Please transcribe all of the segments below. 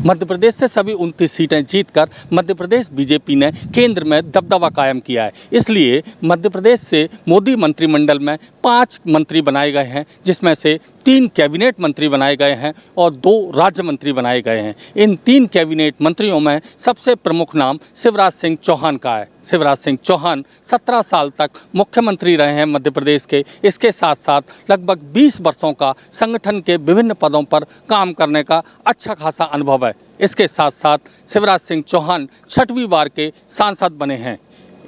मध्य प्रदेश से सभी 29 सीटें जीतकर मध्य प्रदेश बीजेपी ने केंद्र में दबदबा कायम किया है। इसलिए मध्य प्रदेश से मोदी मंत्रिमंडल में 5 मंत्री बनाए गए हैं, जिसमें से 3 कैबिनेट मंत्री बनाए गए हैं और 2 राज्य मंत्री बनाए गए हैं। इन 3 कैबिनेट मंत्रियों में सबसे प्रमुख नाम शिवराज सिंह चौहान का है। शिवराज सिंह चौहान 17 साल तक मुख्यमंत्री रहे हैं मध्य प्रदेश के। इसके साथ साथ लगभग 20 वर्षों का संगठन के विभिन्न पदों पर काम करने का अच्छा खासा अनुभव है। इसके साथ साथ शिवराज सिंह चौहान 6वीं बार के सांसद बने हैं।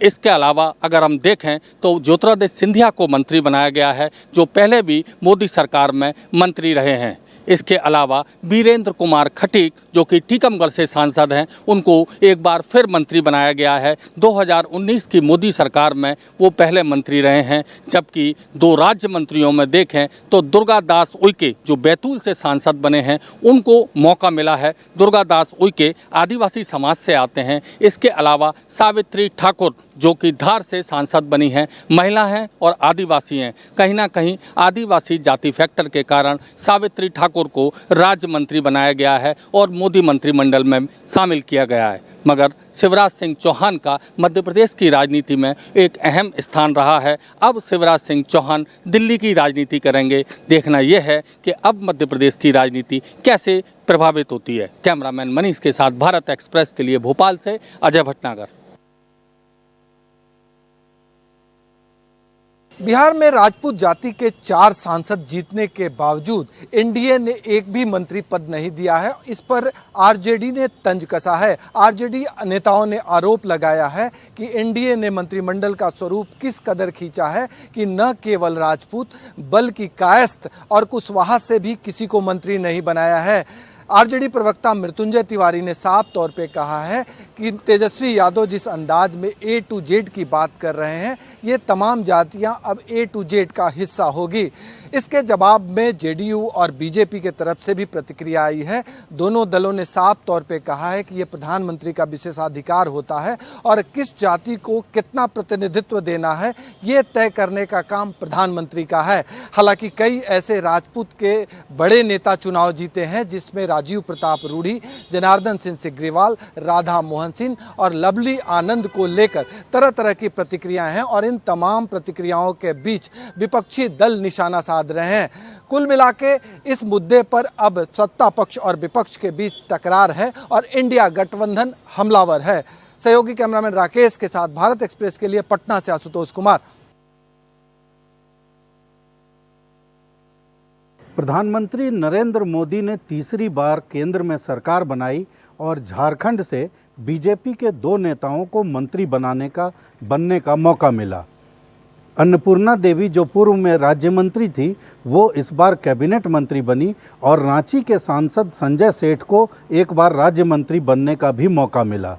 इसके अलावा अगर हम देखें तो ज्योतिरादित्य सिंधिया को मंत्री बनाया गया है, जो पहले भी मोदी सरकार में मंत्री रहे हैं। इसके अलावा वीरेंद्र कुमार खटीक, जो कि टीकमगढ़ से सांसद हैं, उनको एक बार फिर मंत्री बनाया गया है। 2019 की मोदी सरकार में वो पहले मंत्री रहे हैं। जबकि 2 राज्य मंत्रियों में देखें तो दुर्गा दास उइके, जो बैतूल से सांसद बने हैं, उनको मौका मिला है। दुर्गा दास उइके आदिवासी समाज से आते हैं। इसके अलावा सावित्री ठाकुर, जो कि धार से सांसद बनी हैं, महिला हैं और आदिवासी हैं। कहीं ना कहीं आदिवासी जाति फैक्टर के कारण सावित्री ठाकुर को राज्य मंत्री बनाया गया है और मोदी मंत्रिमंडल में शामिल किया गया है। मगर शिवराज सिंह चौहान का मध्य प्रदेश की राजनीति में एक अहम स्थान रहा है। अब शिवराज सिंह चौहान दिल्ली की राजनीति करेंगे। देखना यह है कि अब मध्य प्रदेश की राजनीति कैसे प्रभावित होती है। कैमरामैन मनीष के साथ भारत एक्सप्रेस के लिए भोपाल से अजय भटनागर। बिहार में राजपूत जाति के 4 सांसद जीतने के बावजूद एनडीए ने एक भी मंत्री पद नहीं दिया है। इस पर आरजेडी ने तंज कसा है। आरजेडी नेताओं ने आरोप लगाया है कि एनडीए ने मंत्रिमंडल का स्वरूप किस कदर खींचा है कि न केवल राजपूत बल्कि कायस्थ और कुशवाहा से भी किसी को मंत्री नहीं बनाया है। आरजेडी प्रवक्ता मृत्युंजय तिवारी ने साफ तौर पे कहा है कि तेजस्वी यादव जिस अंदाज में A to Z की बात कर रहे हैं, ये तमाम जातियां अब A to Z का हिस्सा होगी। इसके जवाब में जेडीयू और बीजेपी के तरफ से भी प्रतिक्रिया आई है। दोनों दलों ने साफ तौर पे कहा है कि ये प्रधानमंत्री का विशेषाधिकार होता है और किस जाति को कितना प्रतिनिधित्व देना है, ये तय करने का काम प्रधानमंत्री का है। हालांकि कई ऐसे राजपूत के बड़े नेता चुनाव जीते हैं, जिसमें राजीव प्रताप रूढ़ी, जनार्दन सिंह सिग्रीवाल, राधा मोहन सिंह और लवली आनंद को लेकर तरह तरह की प्रतिक्रियाएं हैं और इन तमाम प्रतिक्रियाओं के बीच विपक्षी दल निशाना साध रहे हैं। कुल मिला के इस मुद्दे पर अब सत्ता पक्ष और विपक्ष के बीच टकरार है और इंडिया गठबंधन हमलावर है। सहयोगी कैमरामैन राकेश के साथ भारत एक्सप्रेस के लिए पटना से आशुतोष कुमार। प्रधानमंत्री नरेंद्र मोदी ने तीसरी बार केंद्र में सरकार बनाई और झारखंड से बीजेपी के 2 नेताओं को मंत्री बनने का मौका मिला। अन्नपूर्णा देवी, जो पूर्व में राज्य मंत्री थी, वो इस बार कैबिनेट मंत्री बनी और रांची के सांसद संजय सेठ को एक बार राज्य मंत्री बनने का भी मौका मिला।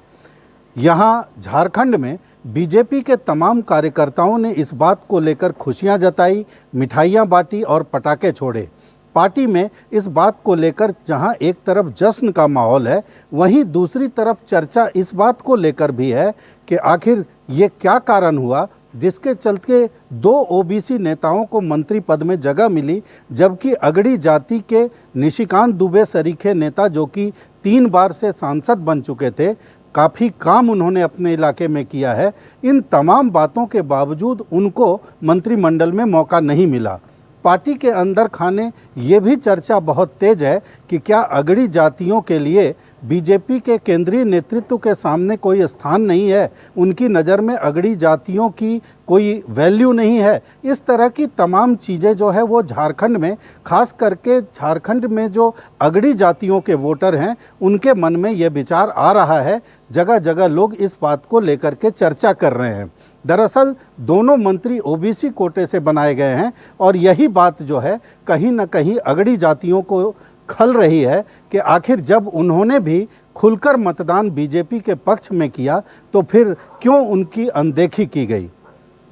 यहाँ झारखंड में बीजेपी के तमाम कार्यकर्ताओं ने इस बात को लेकर खुशियां जताई, मिठाइयां बांटी और पटाखे छोड़े। पार्टी में इस बात को लेकर जहां एक तरफ जश्न का माहौल है, वहीं दूसरी तरफ चर्चा इस बात को लेकर भी है कि आखिर ये क्या कारण हुआ जिसके चलते 2 ओबीसी नेताओं को मंत्री पद में जगह मिली, जबकि अगड़ी जाति के निशिकांत दुबे सरीखे नेता, जो कि 3 बार से सांसद बन चुके थे, काफ़ी काम उन्होंने अपने इलाके में किया है। इन तमाम बातों के बावजूद उनको मंत्रिमंडल में मौका नहीं मिला। पार्टी के अंदर खाने ये भी चर्चा बहुत तेज है कि क्या अगड़ी जातियों के लिए बीजेपी के केंद्रीय नेतृत्व के सामने कोई स्थान नहीं है, उनकी नज़र में अगड़ी जातियों की कोई वैल्यू नहीं है। इस तरह की तमाम चीज़ें जो है वो झारखंड में, खास करके झारखंड में जो अगड़ी जातियों के वोटर हैं, उनके मन में ये विचार आ रहा है। जगह जगह लोग इस बात को लेकर के चर्चा कर रहे हैं। दरअसल दोनों मंत्री ओबीसी कोटे से बनाए गए हैं और यही बात जो है कहीं ना कहीं अगड़ी जातियों को खल रही है कि आखिर जब उन्होंने भी खुलकर मतदान बीजेपी के पक्ष में किया तो फिर क्यों उनकी अनदेखी की गई।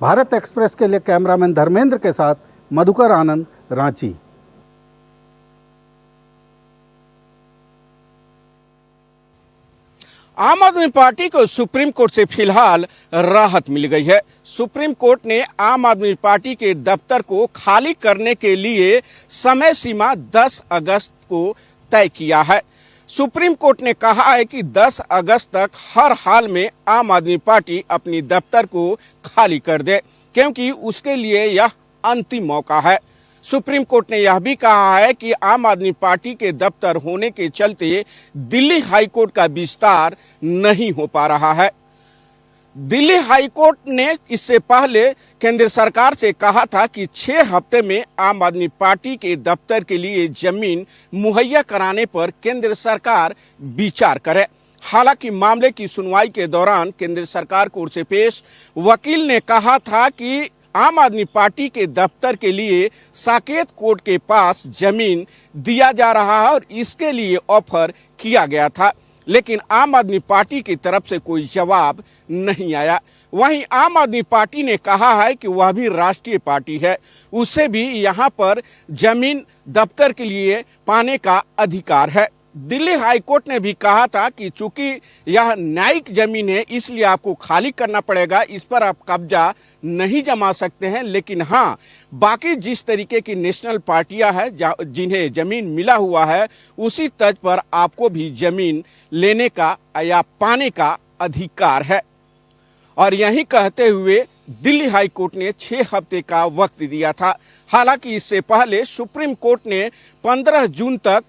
भारत एक्सप्रेस के लिए कैमरामैन धर्मेंद्र के साथ मधुकर आनंद, रांची। आम आदमी पार्टी को सुप्रीम कोर्ट से फिलहाल राहत मिल गई है। सुप्रीम कोर्ट ने आम आदमी पार्टी के दफ्तर को खाली करने के लिए समय सीमा 10 अगस्त को तय किया है। सुप्रीम कोर्ट ने कहा है कि 10 अगस्त तक हर हाल में आम आदमी पार्टी अपनी दफ्तर को खाली कर दे, क्योंकि उसके लिए यह अंतिम मौका है। सुप्रीम कोर्ट ने यह भी कहा है कि आम आदमी पार्टी के दफ्तर होने के चलते दिल्ली हाई कोर्ट का विस्तार नहीं हो पा रहा है। दिल्ली हाई कोर्ट ने इससे पहले केंद्र सरकार से कहा था कि 6 हफ्ते में आम आदमी पार्टी के दफ्तर के लिए जमीन मुहैया कराने पर केंद्र सरकार विचार करे। हालांकि मामले की सुनवाई के दौरान केंद्र सरकार कोर्ट से पेश वकील ने कहा था कि आम आदमी पार्टी के दफ्तर के लिए साकेत कोर्ट के पास जमीन दिया जा रहा है और इसके लिए ऑफर किया गया था, लेकिन आम आदमी पार्टी की तरफ से कोई जवाब नहीं आया। वहीं आम आदमी पार्टी ने कहा है कि वह भी राष्ट्रीय पार्टी है, उसे भी यहां पर जमीन दफ्तर के लिए पाने का अधिकार है। दिल्ली हाई कोर्ट ने भी कहा था कि चूंकि यह न्यायिक जमीन है इसलिए आपको खाली करना पड़ेगा, इस पर आप कब्जा नहीं जमा सकते हैं, लेकिन हाँ बाकी जिस तरीके की नेशनल पार्टियां हैं जिन्हें जमीन मिला हुआ है उसी तर्ज पर आपको भी जमीन लेने का या पाने का अधिकार है। और यही कहते हुए दिल्ली हाई कोर्ट ने 6 हफ्ते का वक्त दिया था। हालांकि इससे पहले सुप्रीम कोर्ट ने 15 जून तक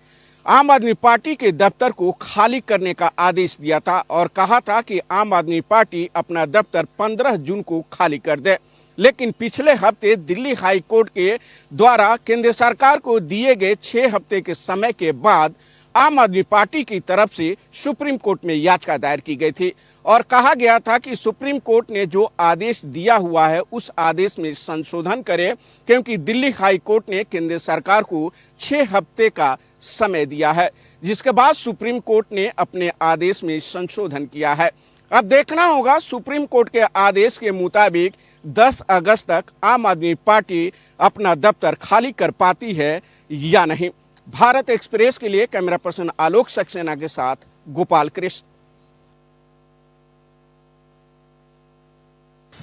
आम आदमी पार्टी के दफ्तर को खाली करने का आदेश दिया था और कहा था कि आम आदमी पार्टी अपना दफ्तर 15 जून को खाली कर दे। लेकिन पिछले हफ्ते दिल्ली हाई कोर्ट के द्वारा केंद्र सरकार को दिए गए 6 हफ्ते के समय के बाद आम आदमी पार्टी की तरफ से सुप्रीम कोर्ट में याचिका दायर की गई थी और कहा गया था कि सुप्रीम कोर्ट ने जो आदेश दिया हुआ है उस आदेश में संशोधन करे, क्योंकि दिल्ली हाई कोर्ट ने केंद्र सरकार को 6 हफ्ते का समय दिया है, जिसके बाद सुप्रीम कोर्ट ने अपने आदेश में संशोधन किया है। अब देखना होगा सुप्रीम कोर्ट के आदेश के मुताबिक 10 अगस्त तक आम आदमी पार्टी अपना दफ्तर खाली कर पाती है या नहीं। भारत एक्सप्रेस के लिए कैमरा पर्सन आलोक सक्सेना के साथ गोपाल कृष्ण।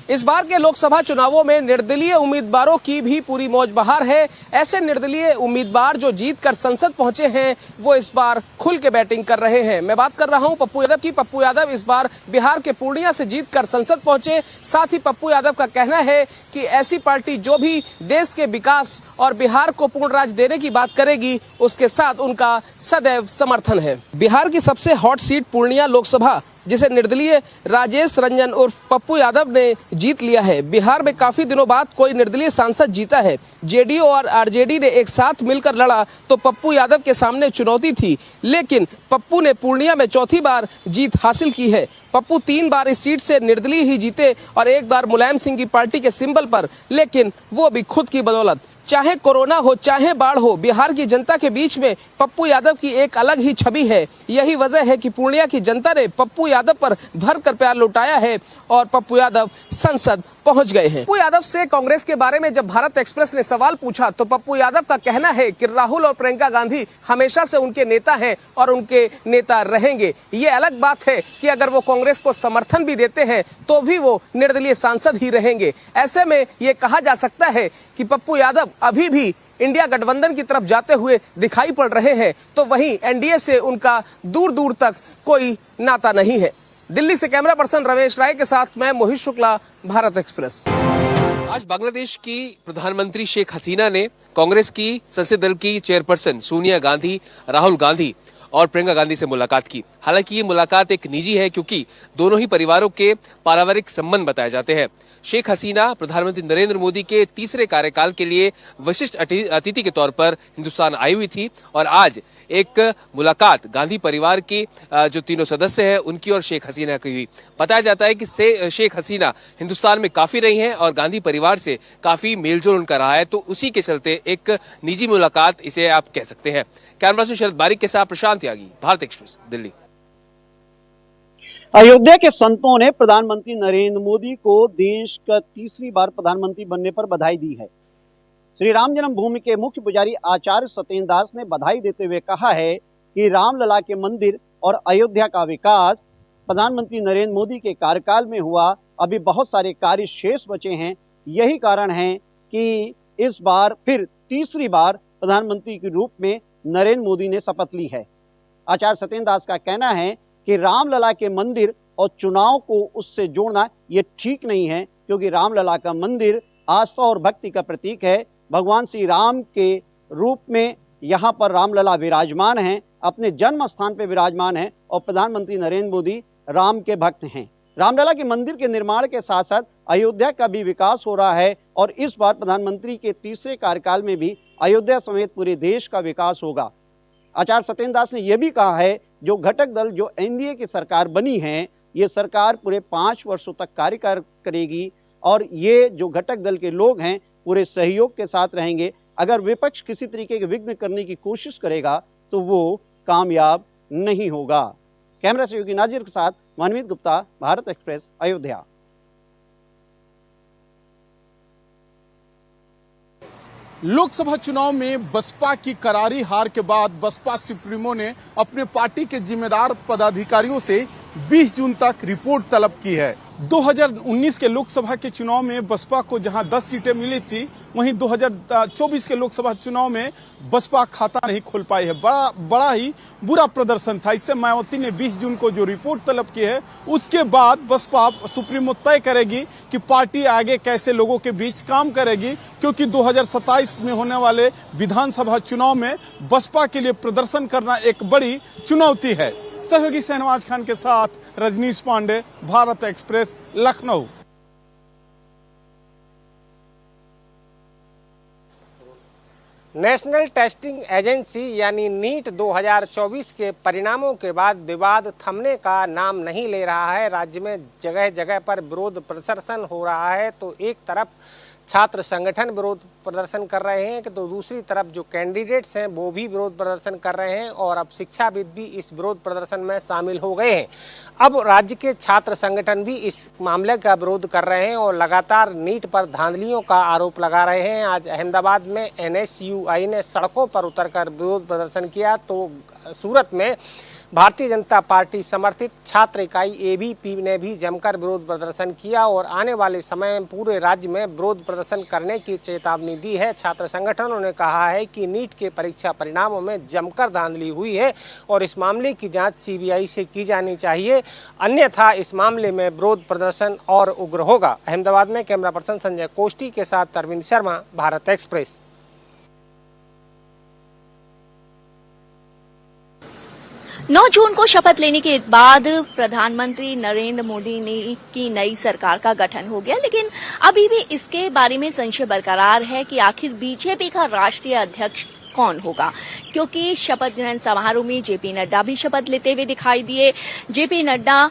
इस बार के लोकसभा चुनावों में निर्दलीय उम्मीदवारों की भी पूरी मौज बहार है। ऐसे निर्दलीय उम्मीदवार जो जीत कर संसद पहुंचे हैं वो इस बार खुल के बैटिंग कर रहे हैं। मैं बात कर रहा हूं पप्पू यादव की। पप्पू यादव इस बार बिहार के पूर्णिया से जीत कर संसद पहुंचे। साथ ही पप्पू यादव का कहना है कि ऐसी पार्टी जो भी देश के विकास और बिहार को पूर्ण राज देने की बात करेगी उसके साथ उनका सदैव समर्थन है। बिहार की सबसे हॉट सीट पूर्णिया लोकसभा जिसे निर्दलीय राजेश रंजन उर्फ पप्पू यादव ने जीत लिया है। बिहार में काफी दिनों बाद कोई निर्दलीय सांसद जीता है। जेडीयू और आरजेडी ने एक साथ मिलकर लड़ा तो पप्पू यादव के सामने चुनौती थी, लेकिन पप्पू ने पूर्णिया में चौथी बार जीत हासिल की है। पप्पू 3 बार इस सीट से निर्दलीय ही जीते और 1 बार मुलायम सिंह की पार्टी के सिंबल पर, लेकिन वो भी खुद की बदौलत। चाहे कोरोना हो चाहे बाढ़ हो, बिहार की जनता के बीच में पप्पू यादव की एक अलग ही छवि है। यही वजह है कि पूर्णिया की जनता ने पप्पू यादव पर भर कर प्यार लुटाया है और पप्पू यादव संसद पहुंच गए हैं। पप्पू यादव से कांग्रेस के बारे में जब भारत एक्सप्रेस ने सवाल पूछा तो पप्पू यादव का कहना है कि राहुल और प्रियंका गांधी हमेशा से उनके नेता हैं और उनके नेता रहेंगे। ये अलग बात है कि अगर वो कांग्रेस को समर्थन भी देते हैं तो भी वो निर्दलीय सांसद ही रहेंगे। ऐसे में ये कहा जा सकता है कि पप्पू यादव अभी भी इंडिया गठबंधन की तरफ जाते हुए दिखाई पड़ रहे हैं, तो वहीं एनडीए से उनका दूर दूर तक कोई नाता नहीं है। दिल्ली से कैमरा पर्सन रमेश राय के साथ मैं मोहित शुक्ला, भारत एक्सप्रेस। आज बांग्लादेश की प्रधानमंत्री शेख हसीना ने कांग्रेस की संसदीय दल की चेयरपर्सन सोनिया गांधी, राहुल गांधी और प्रियंका गांधी से मुलाकात की। हालांकि ये मुलाकात एक निजी है क्योंकि दोनों ही परिवारों के पारिवारिक संबंध बताए जाते हैं। शेख हसीना प्रधानमंत्री नरेंद्र मोदी के तीसरे कार्यकाल के लिए विशिष्ट अतिथि के तौर पर हिंदुस्तान आई हुई थी और आज एक मुलाकात गांधी परिवार के जो तीनों सदस्य हैं उनकी और शेख हसीना की हुई। बताया जाता है कि शेख हसीना हिंदुस्तान में काफी रही हैं और गांधी परिवार से काफी मेलजोल उनका रहा है, तो उसी के चलते एक निजी मुलाकात इसे आप कह सकते हैं। कैमरा से शरद बारिक के साथ प्रशांत त्यागी, भारत एक्सप्रेस, दिल्ली। अयोध्या के संतों ने प्रधानमंत्री नरेंद्र मोदी को देश का तीसरी बार प्रधानमंत्री बनने पर बधाई दी है। श्री राम जन्मभूमि के मुख्य पुजारी आचार्य सत्येंद्र दास ने बधाई देते हुए कहा है कि रामलला के मंदिर और अयोध्या का विकास प्रधानमंत्री नरेंद्र मोदी के कार्यकाल में हुआ। अभी बहुत सारे कार्य शेष बचे हैं। यही कारण है कि इस बार फिर तीसरी बार प्रधानमंत्री के रूप में नरेंद्र मोदी ने शपथ ली है। आचार्य सत्येंद्र दास का कहना है कि रामलला के मंदिर और चुनाव को उससे जोड़ना ये ठीक नहीं है, क्योंकि रामलला का मंदिर आस्था और भक्ति का प्रतीक है। भगवान श्री राम के रूप में यहाँ पर रामलला विराजमान हैं, अपने जन्म स्थान पर विराजमान हैं और प्रधानमंत्री नरेंद्र मोदी राम के भक्त हैं। रामलला के मंदिर के निर्माण के साथ साथ अयोध्या का भी विकास हो रहा है और इस बार प्रधानमंत्री के तीसरे कार्यकाल में भी अयोध्या समेत पूरे देश का विकास होगा। आचार्य सत्येंद्र दास ने यह भी कहा है, जो घटक दल जो एनडीए की सरकार बनी है, ये सरकार पूरे 5 वर्षों तक कार्य करेगी और ये जो घटक दल के लोग हैं पूरे सहयोग के साथ रहेंगे। अगर विपक्ष किसी तरीके के विघ्न करने की कोशिश करेगा तो वो कामयाब नहीं होगा। कैमरा सहयोगी नाजिर के साथ मनमीत गुप्ता, भारत एक्सप्रेस, अयोध्या। लोकसभा चुनाव में बसपा की करारी हार के बाद बसपा सुप्रीमो ने अपने पार्टी के जिम्मेदार पदाधिकारियों से 20 जून तक रिपोर्ट तलब की है। 2019 के लोकसभा के चुनाव में बसपा को जहां 10 सीटें मिली थी, वहीं 2024 के लोकसभा चुनाव में बसपा खाता नहीं खोल पाई है। बड़ा ही बुरा प्रदर्शन था। इससे मायावती ने 20 जून को जो रिपोर्ट तलब की है, उसके बाद बसपा सुप्रीमो तय करेगी कि पार्टी आगे कैसे लोगों के बीच काम करेगी, क्योंकि 2027 में होने वाले विधानसभा चुनाव में बसपा के लिए प्रदर्शन करना एक बड़ी चुनौती है। सहयोगी शहनवाज खान के साथ Rajneesh Pandey, Bharat express, Lucknow. National testing agency यानी नीट 2024 के परिणामों के बाद विवाद थमने का नाम नहीं ले रहा है। राज्य में जगह जगह पर विरोध प्रदर्शन हो रहा है। तो एक तरफ छात्र संगठन विरोध प्रदर्शन कर रहे हैं कि तो दूसरी तरफ जो कैंडिडेट्स हैं वो भी विरोध प्रदर्शन कर रहे हैं और अब शिक्षाविद भी इस विरोध प्रदर्शन में शामिल हो गए हैं। अब राज्य के छात्र संगठन भी इस मामले का विरोध कर रहे हैं और लगातार नीट पर धांधलियों का आरोप लगा रहे हैं। आज अहमदाबाद में NSUI ने सड़कों पर उतरकर विरोध प्रदर्शन किया, तो सूरत में भारतीय जनता पार्टी समर्थित छात्र इकाई ABP ने भी जमकर विरोध प्रदर्शन किया और आने वाले समय में पूरे राज्य में विरोध प्रदर्शन करने की चेतावनी दी है। छात्र संगठनों ने कहा है कि नीट के परीक्षा परिणामों में जमकर धांधली हुई है और इस मामले की जांच CBI से की जानी चाहिए, अन्यथा इस मामले में विरोध प्रदर्शन और उग्र होगा। अहमदाबाद में कैमरा पर्सन संजय कोष्टी के साथ अरविंद शर्मा, भारत एक्सप्रेस। 9 जून को शपथ लेने के बाद प्रधानमंत्री नरेंद्र मोदी की नई सरकार का गठन हो गया, लेकिन अभी भी इसके बारे में संशय बरकरार है कि आखिर बीजेपी का राष्ट्रीय अध्यक्ष कौन होगा, क्योंकि शपथ ग्रहण समारोह में JP नड्डा भी शपथ लेते हुए दिखाई दिए। JP नड्डा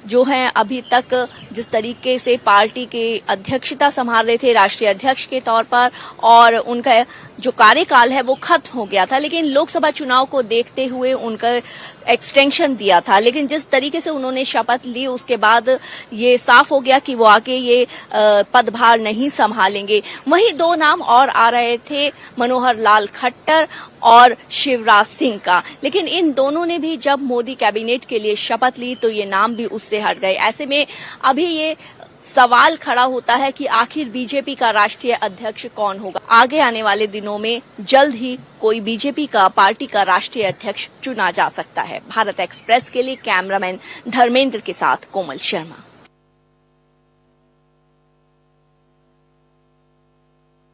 जो है अभी तक जिस तरीके से पार्टी की अध्यक्षता संभाल रहे थे राष्ट्रीय अध्यक्ष के तौर पर, और उनका जो कार्यकाल है वो खत्म हो गया था, लेकिन लोकसभा चुनाव को देखते हुए उनका एक्सटेंशन दिया था। लेकिन जिस तरीके से उन्होंने शपथ ली उसके बाद ये साफ हो गया कि वो आगे ये पदभार नहीं संभालेंगे। वहीं 2 नाम और आ रहे थे, मनोहर लाल खट्टर और शिवराज सिंह का, लेकिन इन दोनों ने भी जब मोदी कैबिनेट के लिए शपथ ली तो ये नाम भी उससे हट गए। ऐसे में अभी ये सवाल खड़ा होता है कि आखिर बीजेपी का राष्ट्रीय अध्यक्ष कौन होगा। आगे आने वाले दिनों में जल्द ही कोई बीजेपी का पार्टी का राष्ट्रीय अध्यक्ष चुना जा सकता है। भारत एक्सप्रेस के लिए कैमरामैन धर्मेंद्र के साथ कोमल शर्मा।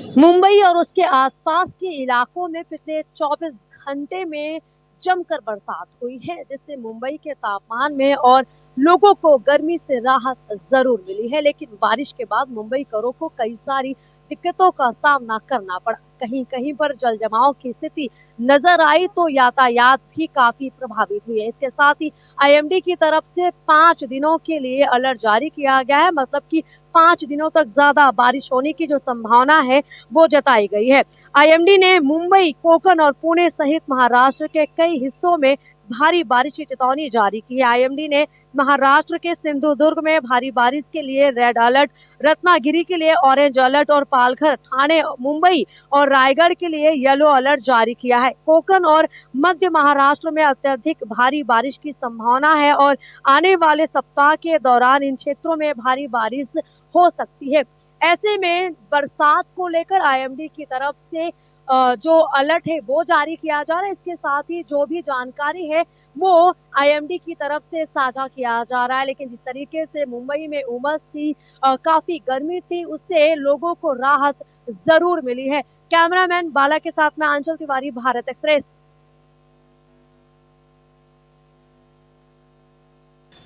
मुंबई और उसके आसपास के इलाकों में पिछले 24 घंटे में जमकर बरसात हुई है, जिससे मुंबई के तापमान में और लोगों को गर्मी से राहत जरूर मिली है। लेकिन बारिश के बाद मुंबईकरों को कई सारी दिक्कतों का सामना करना पड़ा। कहीं कहीं पर जल जमाव की स्थिति नजर आई तो यातायात भी काफी प्रभावित हुई है। इसके साथ ही IMD की तरफ से 5 दिनों के लिए अलर्ट जारी किया गया है, मतलब कि 5 दिनों तक ज्यादा बारिश होने की जो संभावना है वो जताई गई है। IMD ने मुंबई, कोंकण और पुणे सहित महाराष्ट्र के कई हिस्सों में भारी बारिश की चेतावनी जारी की है। IMD ने महाराष्ट्र के सिंधुदुर्ग में भारी बारिश के लिए रेड अलर्ट, रत्नागिरी के लिए ऑरेंज अलर्ट और पालघर, ठाणे, मुंबई और रायगढ़ के लिए येलो अलर्ट जारी किया है। कोंकण और मध्य महाराष्ट्र में अत्यधिक भारी बारिश की संभावना है और आने वाले सप्ताह के दौरान इन क्षेत्रों में भारी बारिश हो सकती है। ऐसे में बरसात को लेकर IMD की तरफ से जो अलर्ट है वो जारी किया जा रहा है। इसके साथ ही जो भी जानकारी है वो IMD की तरफ से साझा किया जा रहा है। लेकिन जिस तरीके से मुंबई में उमस थी, काफी गर्मी थी, उससे लोगों को राहत जरूर मिली है। कैमरामैन बाला के साथ में आंचल तिवारी, भारत एक्सप्रेस।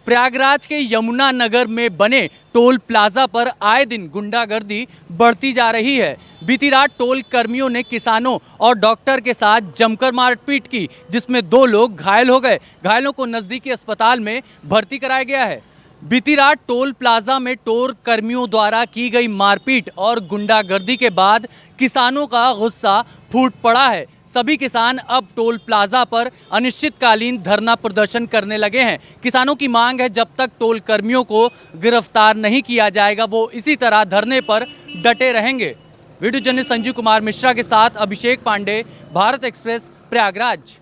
प्रयागराज के यमुना नगर में बने टोल प्लाजा पर आए दिन गुंडागर्दी बढ़ती जा रही है। बीती रात टोल कर्मियों ने किसानों और डॉक्टर के साथ जमकर मारपीट की, जिसमें 2 लोग घायल हो गए। घायलों को नजदीकी अस्पताल में भर्ती कराया गया है। बीती रात टोल प्लाजा में टोल कर्मियों द्वारा की गई मारपीट और गुंडागर्दी के बाद किसानों का गुस्सा फूट पड़ा है। सभी किसान अब टोल प्लाजा पर अनिश्चितकालीन धरना प्रदर्शन करने लगे हैं। किसानों की मांग है जब तक टोल कर्मियों को गिरफ्तार नहीं किया जाएगा वो इसी तरह धरने पर डटे रहेंगे। वीडियो जर्नलिस्ट संजीव कुमार मिश्रा के साथ अभिषेक पांडे, भारत एक्सप्रेस, प्रयागराज।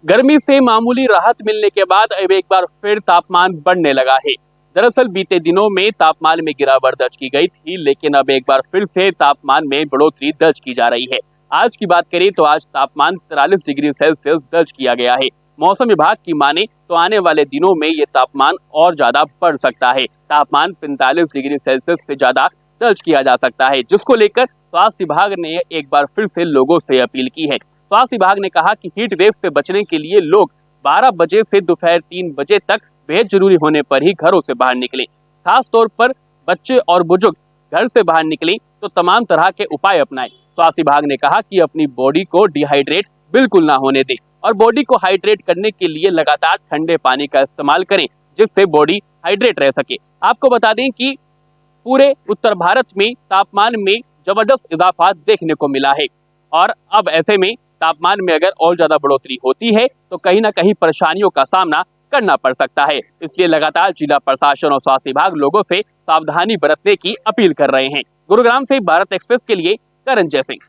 गर्मी से मामूली राहत मिलने के बाद अब एक बार फिर तापमान बढ़ने लगा है। दरअसल बीते दिनों में तापमान में गिरावट दर्ज की गई थी, लेकिन अब एक बार फिर से तापमान में बढ़ोतरी दर्ज की जा रही है। आज की बात करें तो आज तापमान 43 डिग्री सेल्सियस दर्ज किया गया है। मौसम विभाग की माने तो आने वाले दिनों में ये तापमान और ज्यादा बढ़ सकता है। तापमान 45 डिग्री सेल्सियस से ज्यादा दर्ज किया जा सकता है, जिसको लेकर स्वास्थ्य विभाग ने एक बार फिर से लोगों से अपील की है। स्वास्थ्य विभाग ने कहा कि हीट वेव से बचने के लिए लोग 12 बजे से दोपहर 3 बजे तक बेहद जरूरी होने पर ही घरों से बाहर निकलें। खास तौर पर बच्चे और बुजुर्ग घर से बाहर निकलें तो तमाम तरह के उपाय अपनाएं। स्वास्थ्य विभाग ने कहा कि अपनी बॉडी को डिहाइड्रेट बिल्कुल ना होने दें और बॉडी को हाइड्रेट करने के लिए लगातार ठंडे पानी का इस्तेमाल करें, जिससे बॉडी हाइड्रेट रह सके। आपको बता दें कि पूरे उत्तर भारत में तापमान में जबरदस्त इजाफा देखने को मिला है और अब ऐसे में तापमान में अगर और ज्यादा बढ़ोतरी होती है तो कहीं ना कहीं परेशानियों का सामना करना पड़ सकता है। इसलिए लगातार जिला प्रशासन और स्वास्थ्य विभाग लोगों से सावधानी बरतने की अपील कर रहे हैं। गुरुग्राम से भारत एक्सप्रेस के लिए करण जय सिंह।